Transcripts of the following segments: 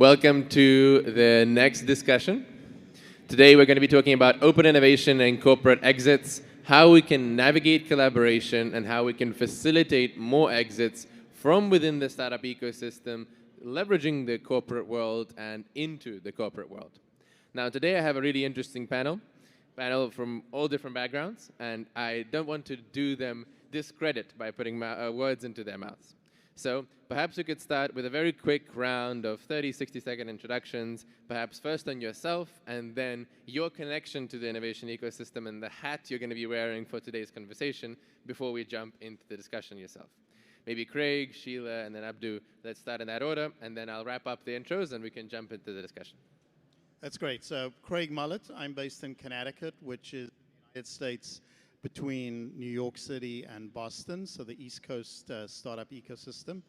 Welcome to the next discussion. Today we're going to be talking about open innovation and corporate exits, how we can navigate collaboration, and how we can facilitate more exits from within the startup ecosystem, leveraging the corporate world and into the corporate world. Now today I have a really interesting panel from all different backgrounds, and I don't want to do them discredit by putting words into their mouths. So perhaps we could start with a very quick round of 30, 60-second introductions, perhaps first on yourself, and then your connection to the innovation ecosystem and the hat you're going to be wearing for today's conversation before we jump into the discussion yourself. Maybe Craig, Sheila, and then Abdu. Let's start in that order, and then I'll wrap up the intros, and we can jump into the discussion. That's great. So Craig Mullet, I'm based in Connecticut, which is the United States between New York City and Boston, so the East Coast startup ecosystem.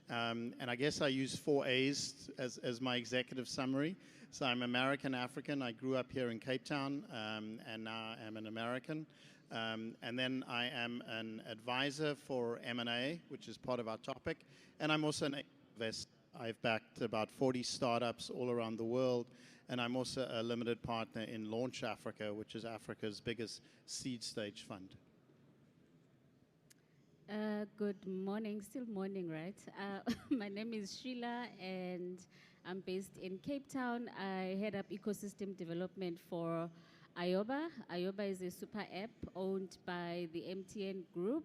And I guess I use 4 A's as my executive summary. So I'm American African. I grew up here in Cape Town, and now I'm an American. And then I am an advisor for M&A, which is part of our topic. And I'm also an investor. I've backed about 40 startups all around the world. And I'm also a limited partner in Launch Africa, which is Africa's biggest seed stage fund. Good morning, still morning, right? My name is Sheila, and I'm based in Cape Town. I head up ecosystem development for Ayoba. Ayoba is a super app owned by the MTN Group.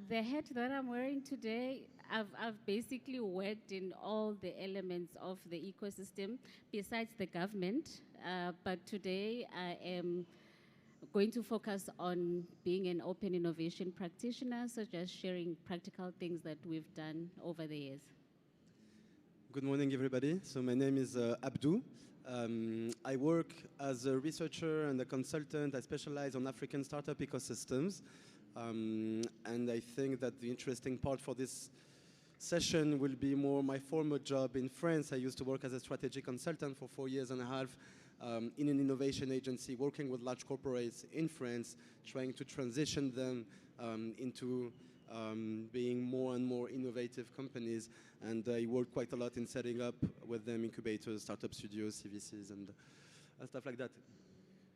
The hat that I'm wearing today, I've basically worked in all the elements of the ecosystem besides the government, but today I am going to focus on being an open innovation practitioner, such as sharing practical things that we've done over the years. Good morning, everybody. So my name is Abdu. I work as a researcher and a consultant. I specialize on African startup ecosystems. And I think that the interesting part for this session will be more my former job in France. I used to work as a strategic consultant for 4 years and a half in an innovation agency, working with large corporates in France, trying to transition them into being more and more innovative companies. And I worked quite a lot in setting up with them incubators, startup studios, CVCs, and stuff like that.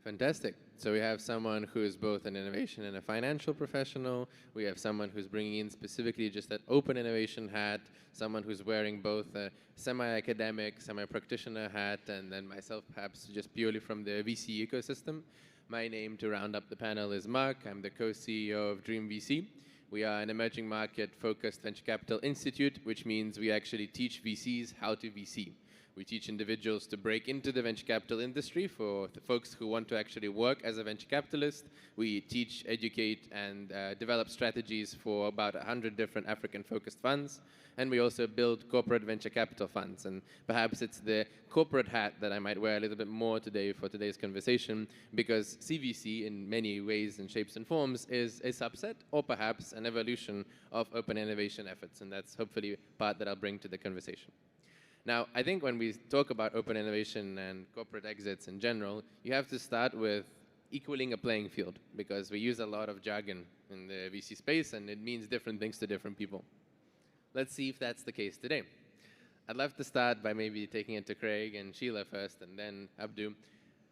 Fantastic. So we have someone who is both an innovation and a financial professional. We have someone who's bringing in specifically just that open innovation hat, someone who's wearing both a semi-academic, semi-practitioner hat, and then myself perhaps just purely from the VC ecosystem. My name, to round up the panel, is Mark. I'm the co-CEO of Dream VC. We are an emerging market-focused venture capital institute, which means we actually teach VCs how to VC. We teach individuals to break into the venture capital industry for the folks who want to actually work as a venture capitalist. We teach, educate, and develop strategies for about 100 different African-focused funds. And we also build corporate venture capital funds. And perhaps it's the corporate hat that I might wear a little bit more today for today's conversation, because CVC, in many ways and shapes and forms, is a subset or perhaps an evolution of open innovation efforts. And that's hopefully part that I'll bring to the conversation. Now, I think when we talk about open innovation and corporate exits in general, you have to start with equaling a playing field, because we use a lot of jargon in the VC space, and it means different things to different people. Let's see if that's the case today. I'd love to start by maybe taking it to Craig and Sheila first, and then Abdu.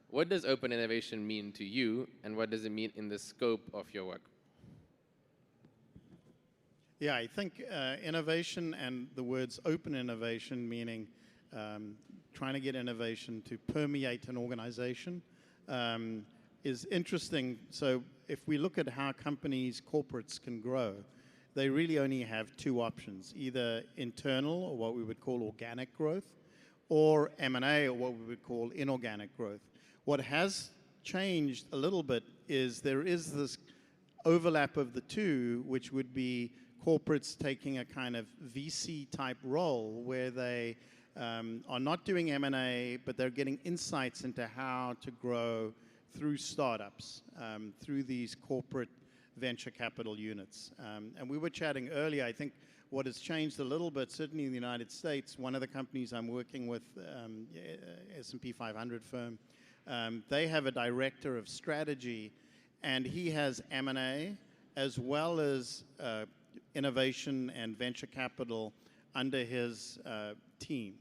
What does open innovation mean to you, and what does it mean in the scope of your work? Yeah, I think innovation and the words open innovation, meaning trying to get innovation to permeate an organization, is interesting. So if we look at how companies, corporates can grow, they really only have 2 options, either internal, or what we would call organic growth, or M&A, or what we would call inorganic growth. What has changed a little bit is there is this overlap of the 2, which would be corporates taking a kind of VC-type role where they are not doing M&A, but they're getting insights into how to grow through startups, through these corporate venture capital units. And we were chatting earlier, I think what has changed a little bit, certainly in the United States, one of the companies I'm working with, S&P 500 firm, they have a director of strategy, and he has M&A as well as innovation and venture capital under his team.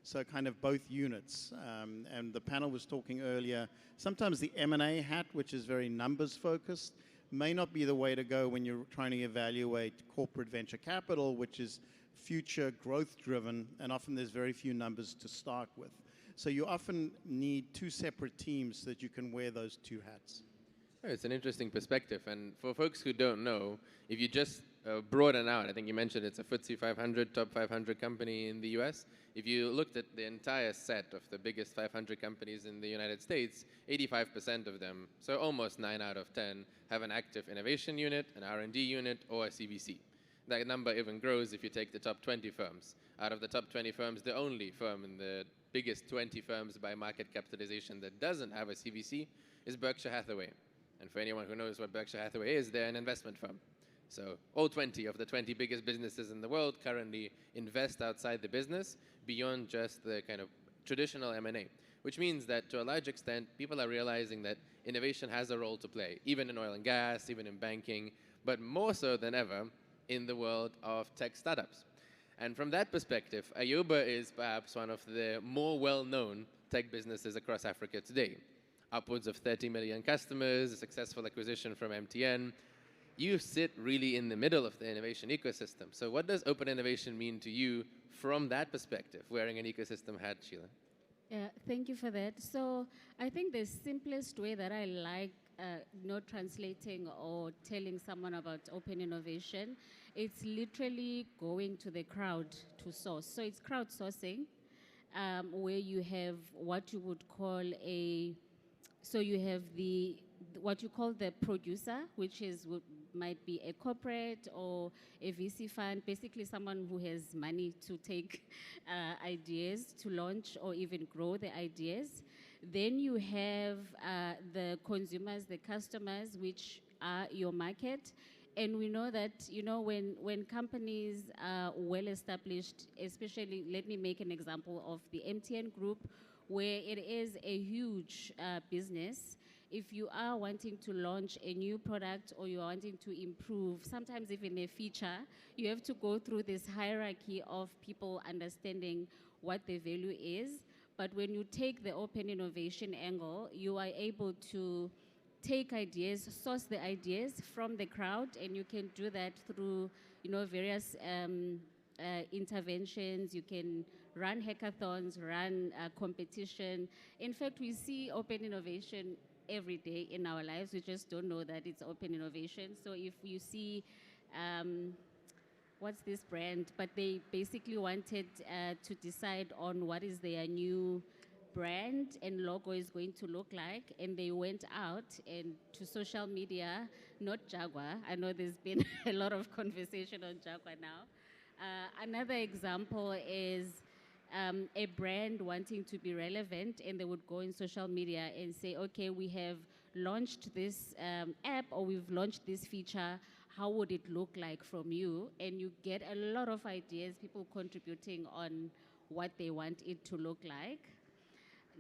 So kind of both units. And the panel was talking earlier, sometimes the M&A hat, which is very numbers focused, may not be the way to go when you're trying to evaluate corporate venture capital, which is future growth driven, and often there's very few numbers to start with. So you often need two separate teams so that you can wear those two hats. It's an interesting perspective. And for folks who don't know, if you just broaden out, I think you mentioned it's a FTSE 500, top 500 company in the US. If you looked at the entire set of the biggest 500 companies in the United States, 85% of them, so almost 9 out of 10, have an active innovation unit, an R&D unit, or a CVC. That number even grows if you take the top 20 firms. Out of the top 20 firms, the only firm in the biggest 20 firms by market capitalization that doesn't have a CVC is Berkshire Hathaway. And for anyone who knows what Berkshire Hathaway is, they're an investment firm. So all 20 of the 20 biggest businesses in the world currently invest outside the business beyond just the kind of traditional M&A, which means that to a large extent, people are realizing that innovation has a role to play, even in oil and gas, even in banking, but more so than ever in the world of tech startups. And from that perspective, Ayoba is perhaps one of the more well-known tech businesses across Africa today. Upwards of 30 million customers, a successful acquisition from MTN. You sit really in the middle of the innovation ecosystem. So what does open innovation mean to you from that perspective, wearing an ecosystem hat, Sheila? Yeah, thank you for that. So I think the simplest way that I like not translating or telling someone about open innovation, it's literally going to the crowd to source. So it's crowdsourcing, where you have what you would call so you have what you call the producer, which might be a corporate or a VC fund, basically someone who has money to take ideas to launch or even grow the ideas. Then you have the consumers, the customers, which are your market. And we know that, when companies are well established, especially, let me make an example of the MTN group, where it is a huge business. If you are wanting to launch a new product or you're wanting to improve, sometimes even a feature, you have to go through this hierarchy of people understanding what the value is. But when you take the open innovation angle, you are able to take ideas, source the ideas from the crowd, and you can do that through, various interventions. You can run hackathons, run competition. In fact, we see open innovation every day in our lives. We just don't know that it's open innovation. So if you see, what's this brand? But they basically wanted to decide on what is their new brand and logo is going to look like, and they went out and to social media, not Jaguar. I know there's been a lot of conversation on Jaguar now. Another example is a brand wanting to be relevant, and they would go in social media and say, okay, we have launched this app, or we've launched this feature. How would it look like from you? And you get a lot of ideas, people contributing on what they want it to look like.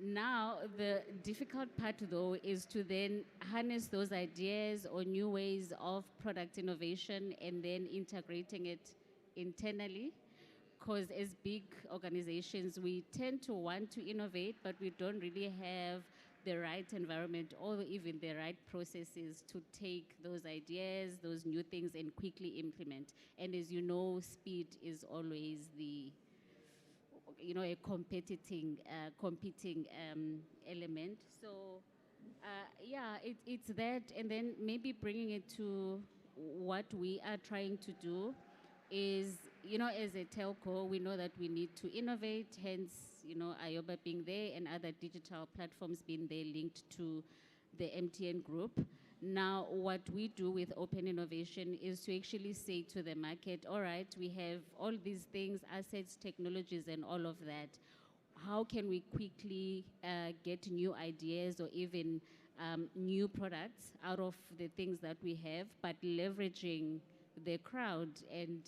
Now, the difficult part, though, is to then harness those ideas or new ways of product innovation and then integrating it internally. Because as big organizations, we tend to want to innovate, but we don't really have the right environment or even the right processes to take those ideas, those new things, and quickly implement. And as you know, speed is always a competing element. So it's that, and then maybe bringing it to what we are trying to do is, as a telco, we know that we need to innovate, hence, Ayoba being there and other digital platforms being there linked to the MTN group. Now, what we do with open innovation is to actually say to the market, all right, we have all these things, assets, technologies, and all of that. How can we quickly get new ideas or even new products out of the things that we have, but leveraging the crowd and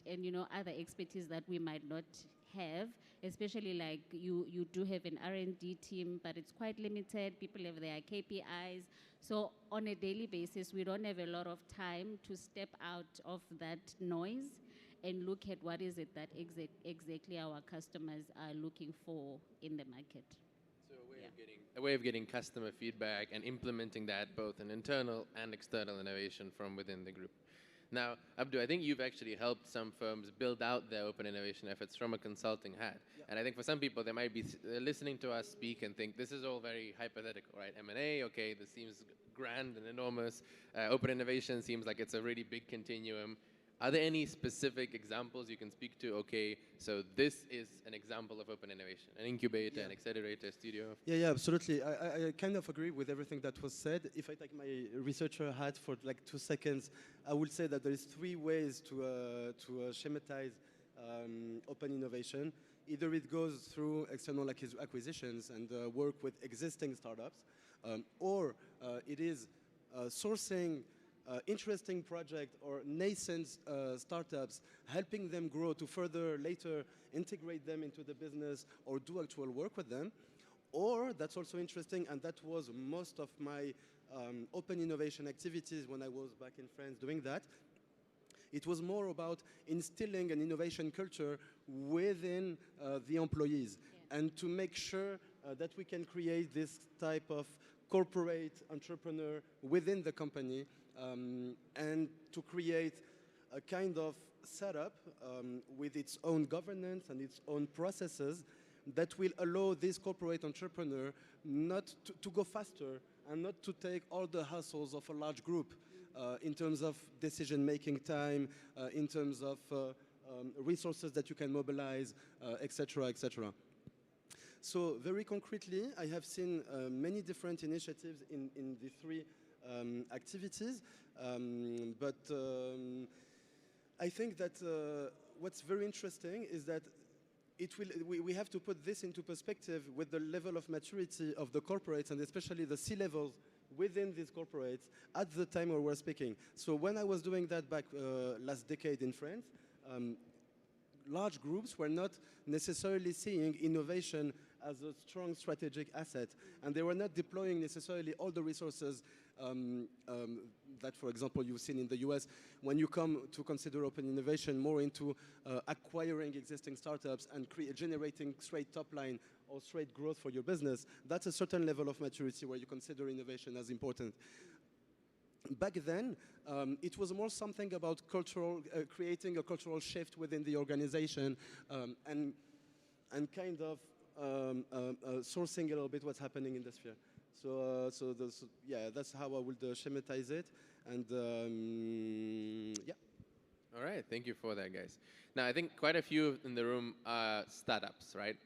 other expertise that we might not have, especially like you do have an R&D team, but it's quite limited. People have their KPIs. So on a daily basis, we don't have a lot of time to step out of that noise and look at what is it that exactly our customers are looking for in the market. So a way of getting customer feedback and implementing that both in internal and external innovation from within the group. Now, Abdu, I think you've actually helped some firms build out their open innovation efforts from a consulting hat. Yeah. And I think for some people, they might be listening to us speak and think this is all very hypothetical, right? M&A, okay, this seems grand and enormous. Open innovation seems like it's a really big continuum. Are there any specific examples you can speak to? Okay, so this is an example of open innovation, an incubator, an accelerator, studio. Yeah, absolutely. I kind of agree with everything that was said. If I take my researcher hat for like 2 seconds, I would say that there is 3 ways to schematize open innovation. Either it goes through external acquisitions and work with existing startups, or it is sourcing interesting project or nascent startups, helping them grow to further later integrate them into the business or do actual work with them. Or, that's also interesting, and that was most of my open innovation activities when I was back in France doing that. It was more about instilling an innovation culture within the employees, and to make sure that we can create this type of corporate entrepreneur within the company, and to create a kind of setup with its own governance and its own processes that will allow this corporate entrepreneur not to go faster and not to take all the hassles of a large group in terms of decision-making time, in terms of resources that you can mobilize, etc., etc. So very concretely, I have seen many different initiatives in the 3 activities, but I think that what's very interesting is that we have to put this into perspective with the level of maturity of the corporates, and especially the C-levels within these corporates at the time where we're speaking. So when I was doing that back last decade in France, large groups were not necessarily seeing innovation as a strong strategic asset, and they were not deploying necessarily all the resources that, for example, you've seen in the US. When you come to consider open innovation more into acquiring existing startups and generating straight top line or straight growth for your business, that's a certain level of maturity where you consider innovation as important. Back then, it was more something about creating a cultural shift within the organization, and kind of sourcing a little bit what's happening in the sphere. So that's how I would schematize it, and yeah. All right, thank you for that, guys. Now, I think quite a few in the room are startups, right?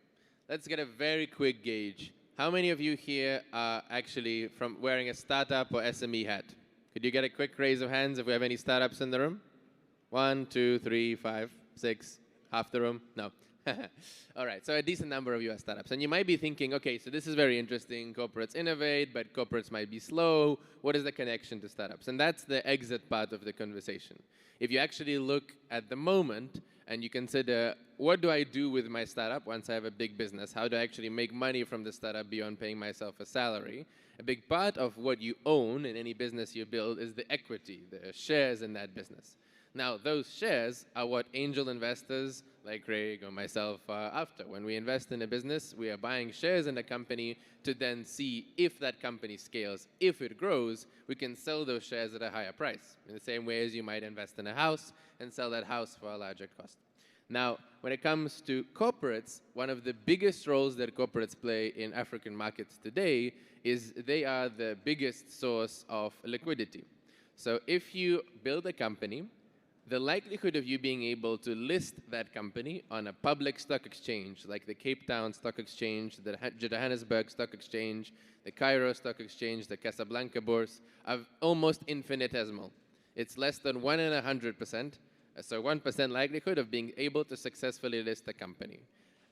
Let's get a very quick gauge. How many of you here are actually from wearing a startup or SME hat? Could you get a quick raise of hands if we have any startups in the room? 1, 2, 3, 5, 6, half the room? No. All right, so a decent number of you are startups. And you might be thinking, okay, so this is very interesting. Corporates innovate, but corporates might be slow. What is the connection to startups? And that's the exit part of the conversation. If you actually look at the moment and you consider, what do I do with my startup once I have a big business? How do I actually make money from the startup beyond paying myself a salary? A big part of what you own in any business you build is the equity, the shares in that business. Now, those shares are what angel investors like Craig or myself are after. When we invest in a business, we are buying shares in a company to then see if that company scales. If it grows, we can sell those shares at a higher price, in the same way as you might invest in a house and sell that house for a larger cost. Now, when it comes to corporates, one of the biggest roles that corporates play in African markets today is they are the biggest source of liquidity. So if you build a company, the likelihood of you being able to list that company on a public stock exchange, like the Cape Town Stock Exchange, the Johannesburg Stock Exchange, the Cairo Stock Exchange, the Casablanca Bourse, are almost infinitesimal. It's less than 1 in 100%, so 1% likelihood of being able to successfully list a company.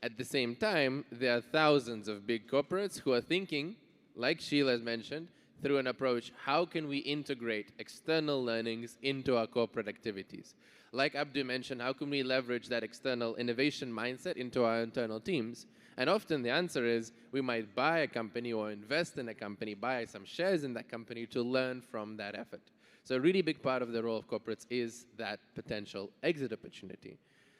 At the same time, there are thousands of big corporates who are thinking, like Sheila has mentioned, through an approach, how can we integrate external learnings into our corporate activities? Like Abdu mentioned, how can we leverage that external innovation mindset into our internal teams? And often the answer is, we might buy a company or invest in a company, buy some shares in that company to learn from that effort. So a really big part of the role of corporates is that potential exit opportunity.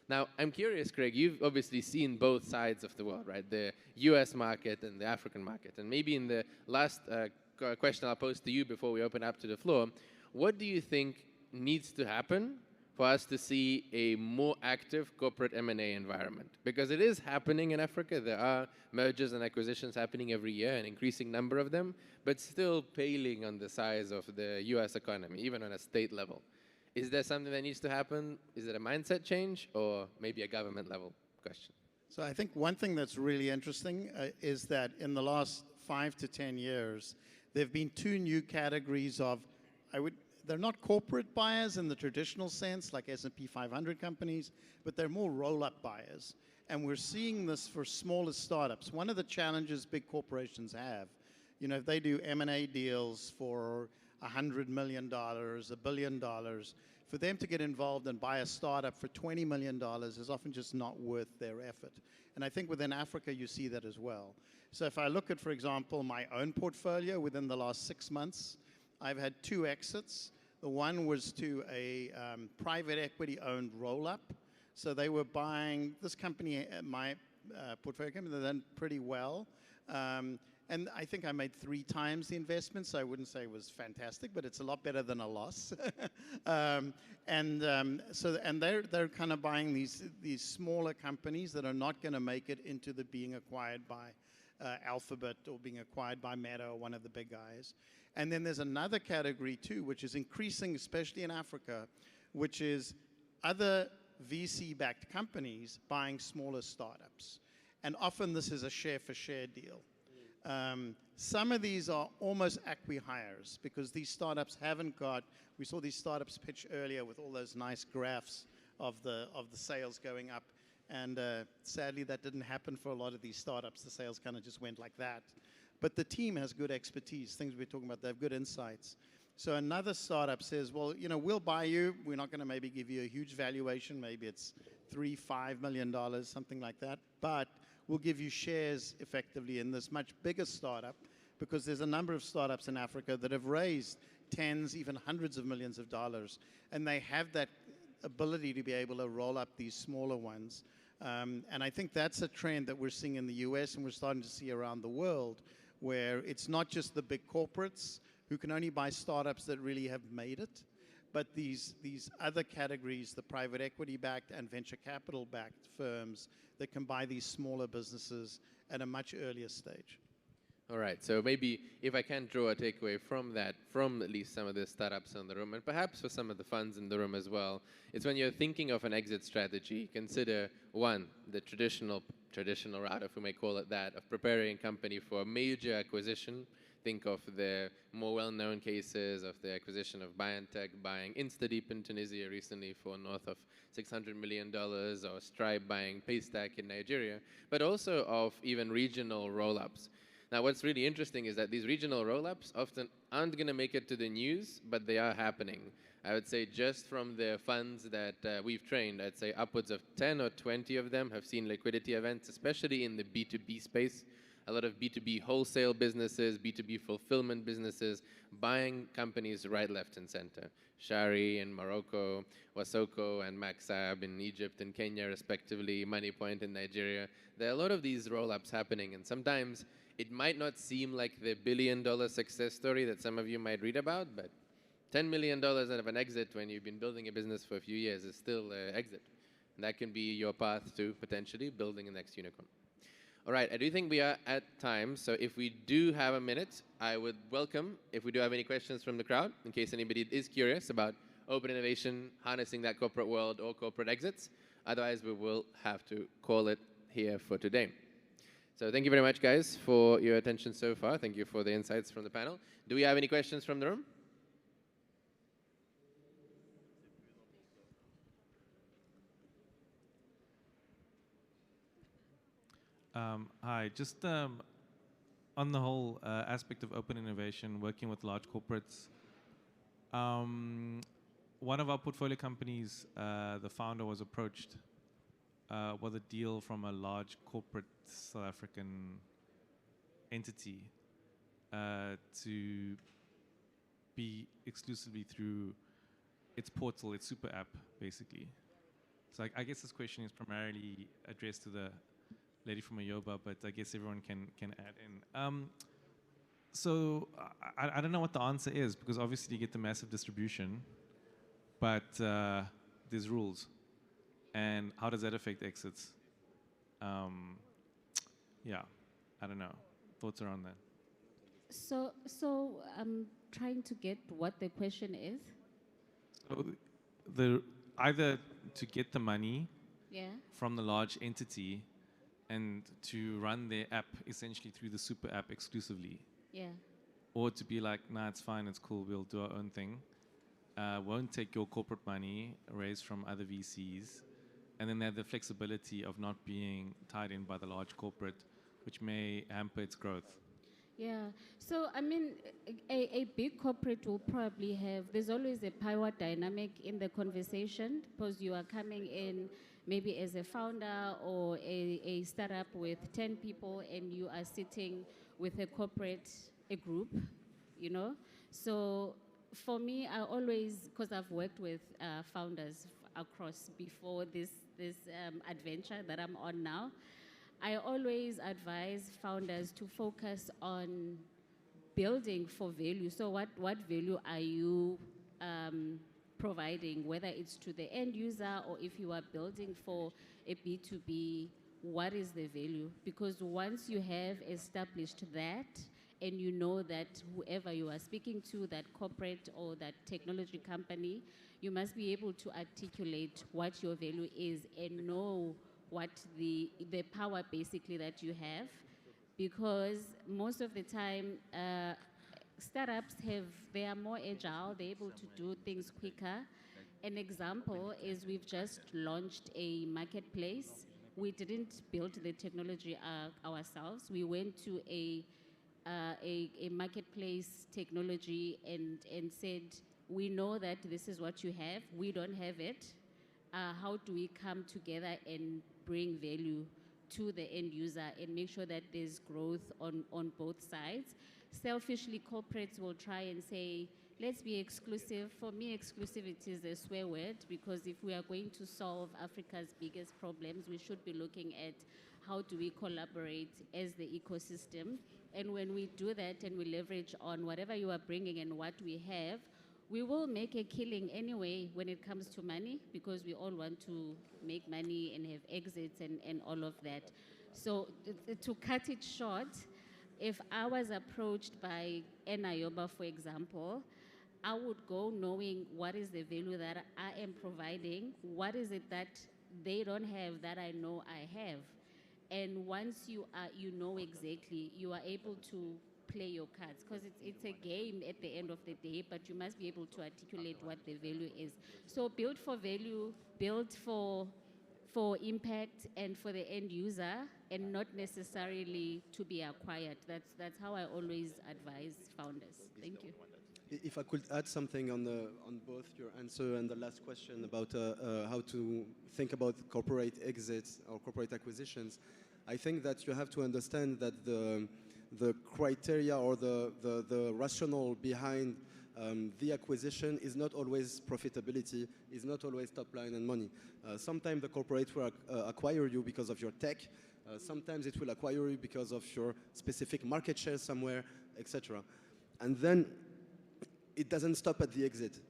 Now, I'm curious, Craig, you've obviously seen both sides of the world, right? The US market and the African market. And maybe in the last question I'll pose to you before we open up to the floor, what do you think needs to happen for us to see a more active corporate M&A environment? Because it is happening in Africa. There are mergers and acquisitions happening every year, an increasing number of them, but still paling on the size of the US economy, even on a state level. Is there something that needs to happen? Is it a mindset change or maybe a government level question? So I think one thing that's really interesting is that in the last 5 to 10 years, there have been two new categories of, they're not corporate buyers in the traditional sense, like S&P 500 companies, but they're more roll-up buyers. And we're seeing this for smaller startups. One of the challenges big corporations have, you know, if they do M&A deals for $100 million, $1 billion, for them to get involved and buy a startup for $20 million is often just not worth their effort. And I think within Africa, you see that as well. So if I look at, for example, my own portfolio within the last 6 months, I've had 2 exits. The one was to a private equity-owned roll-up. So they were buying this company, my portfolio company, they've done pretty well. And I think I made 3 times the investment, so I wouldn't say it was fantastic, but it's a lot better than a loss. And they're kind of buying these smaller companies that are not going to make it into the being acquired by Alphabet or being acquired by Meta or one of the big guys. And then there's another category too, which is increasing, especially in Africa, which is other VC-backed companies buying smaller startups. And often this is a share-for-share deal. Some of these are almost acqui-hires because these startups haven't got, we saw these startups pitch earlier with all those nice graphs of the sales going up. And sadly, that didn't happen for a lot of these startups. The sales kind of just went like that. But the team has good expertise, things we're talking about, they have good insights. So another startup says, well, you know, we'll buy you. We're not going to maybe give you a huge valuation. Maybe it's $3-5 million, something like that. But we'll give you shares effectively in this much bigger startup because there's a number of startups in Africa that have raised tens, even hundreds of millions of dollars. And they have that ability to be able to roll up these smaller ones. And I think that's a trend that we're seeing in the US and we're starting to see around the world where it's not just the big corporates who can only buy startups that really have made it, but these other categories, the private equity-backed and venture capital-backed firms that can buy these smaller businesses at a much earlier stage. All right, so maybe if I can draw a takeaway from that, from at least some of the startups in the room, and perhaps for some of the funds in the room as well, it's when you're thinking of an exit strategy, consider, one, the traditional route, if we may call it that, of preparing a company for a major acquisition. Think of the more well-known cases of the acquisition of BioNTech buying InstaDeep in Tunisia recently for north of $600 million, or Stripe buying Paystack in Nigeria, but also of even regional roll-ups. Now, what's really interesting is that these regional roll-ups often aren't going to make it to the news, but they are happening. I would say just from the funds that we've trained, I'd say upwards of 10 or 20 of them have seen liquidity events, especially in the B2B space. A lot of B2B wholesale businesses, B2B fulfillment businesses, buying companies right, left, and center. Shari in Morocco, Wasoko and Maxab in Egypt and Kenya, respectively, Moneypoint in Nigeria. There are a lot of these roll-ups happening, and sometimes it might not seem like the billion-dollar success story that some of you might read about, but $10 million out of an exit when you've been building a business for a few years is still an exit. And that can be your path to potentially building the next unicorn. All right, I do think we are at time, so if we do have a minute, I would welcome if we do have any questions from the crowd, in case anybody is curious about open innovation, harnessing that corporate world, or corporate exits. Otherwise, we will have to call it here for today. So thank you very much, guys, for your attention so far. Thank you for the insights from the panel. Do we have any questions from the room? Hi, just on the whole aspect of open innovation, working with large corporates. One of our portfolio companies, the founder was approached with a deal from a large corporate South African entity to be exclusively through its portal, its super app, basically. So I guess this question is primarily addressed to the lady from Ayoba, but I guess everyone can add in. So I don't know what the answer is, because obviously you get the massive distribution, but there's rules. And how does that affect exits? Yeah, I don't know. Thoughts around that? So I'm trying to get what the question is. So either to get the money Yeah. from the large entity and to run their app essentially through the super app exclusively, Yeah. or to be like, nah, it's fine, it's cool, we'll do our own thing. Won't take your corporate money raised from other VCs, and then they have the flexibility of not being tied in by the large corporate, which may hamper its growth. Yeah. So, I mean, a big corporate will probably have, there's always a power dynamic in the conversation, because you are coming in maybe as a founder or a startup with 10 people, and you are sitting with a corporate, a group, you know? So for me, I always, because I've worked with founders across before this adventure that I'm on now, I always advise founders to focus on building for value. So what value are you providing, whether it's to the end user or if you are building for a B2B, what is the value? Because once you have established that, and you know that whoever you are speaking to, that corporate or that technology company, you must be able to articulate what your value is and know what the power basically that you have. Because most of the time, startups they are more agile, they're able to do things quicker. An example is we've just launched a marketplace. We didn't build the technology ourselves. We went to a marketplace technology and said, we know that this is what you have, we don't have it. How do we come together and bring value to the end user and make sure that there's growth on both sides? Selfishly, corporates will try and say, let's be exclusive. For me, exclusivity is a swear word, because if we are going to solve Africa's biggest problems, we should be looking at how do we collaborate as the ecosystem. And when we do that and we leverage on whatever you are bringing and what we have, we will make a killing anyway when it comes to money, because we all want to make money and have exits and all of that. So to cut it short, if I was approached by Ayoba, for example, I would go knowing what is the value that I am providing, what is it that they don't have that I know I have. And once you know exactly, you are able to play your cards, because it's a game at the end of the day, but you must be able to articulate what the value is. So build for value, build for impact and for the end user, and not necessarily to be acquired. That's how I always advise founders. Thank you. If I could add something on both your answer and the last question about how to think about corporate exits or corporate acquisitions, I think that you have to understand that the criteria or the rationale behind the acquisition is not always profitability, is not always top line and money. Sometimes the corporate will acquire you because of your tech. Sometimes it will acquire you because of your specific market share somewhere, etc. And then it doesn't stop at the exit.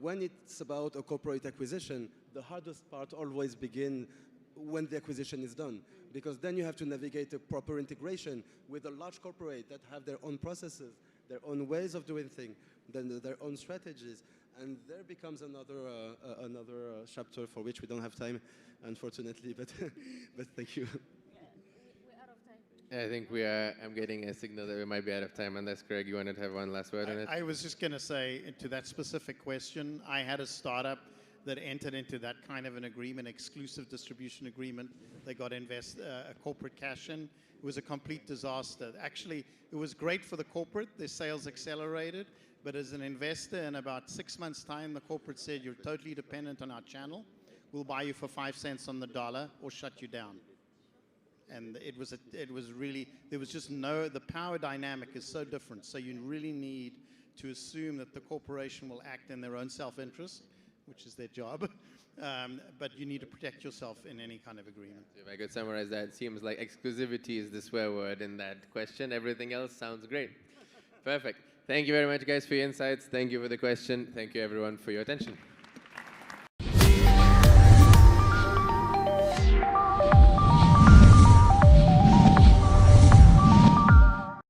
When it's about a corporate acquisition, the hardest part always begins when the acquisition is done, because then you have to navigate a proper integration with a large corporate that have their own processes, their own ways of doing things, then their own strategies, and there becomes another chapter for which we don't have time, unfortunately. But but thank you. We're out of time. I think we are. I'm getting a signal that we might be out of time. Unless, Greg, you wanted to have one last word on it? I was just going to say, to that specific question, I had a startup that entered into that kind of an agreement, exclusive distribution agreement. They got a corporate cash in. It was a complete disaster. Actually, it was great for the corporate. Their sales accelerated. But as an investor, in about 6 months' time, the corporate said, you're totally dependent on our channel. We'll buy you for 5 cents on the dollar or shut you down. And it was really, there was just the power dynamic is so different. So you really need to assume that the corporation will act in their own self-interest, which is their job. But you need to protect yourself in any kind of agreement. If I could summarize that, it seems like exclusivity is the swear word in that question. Everything else sounds great. Perfect. Thank you very much, guys, for your insights. Thank you for the question. Thank you, everyone, for your attention.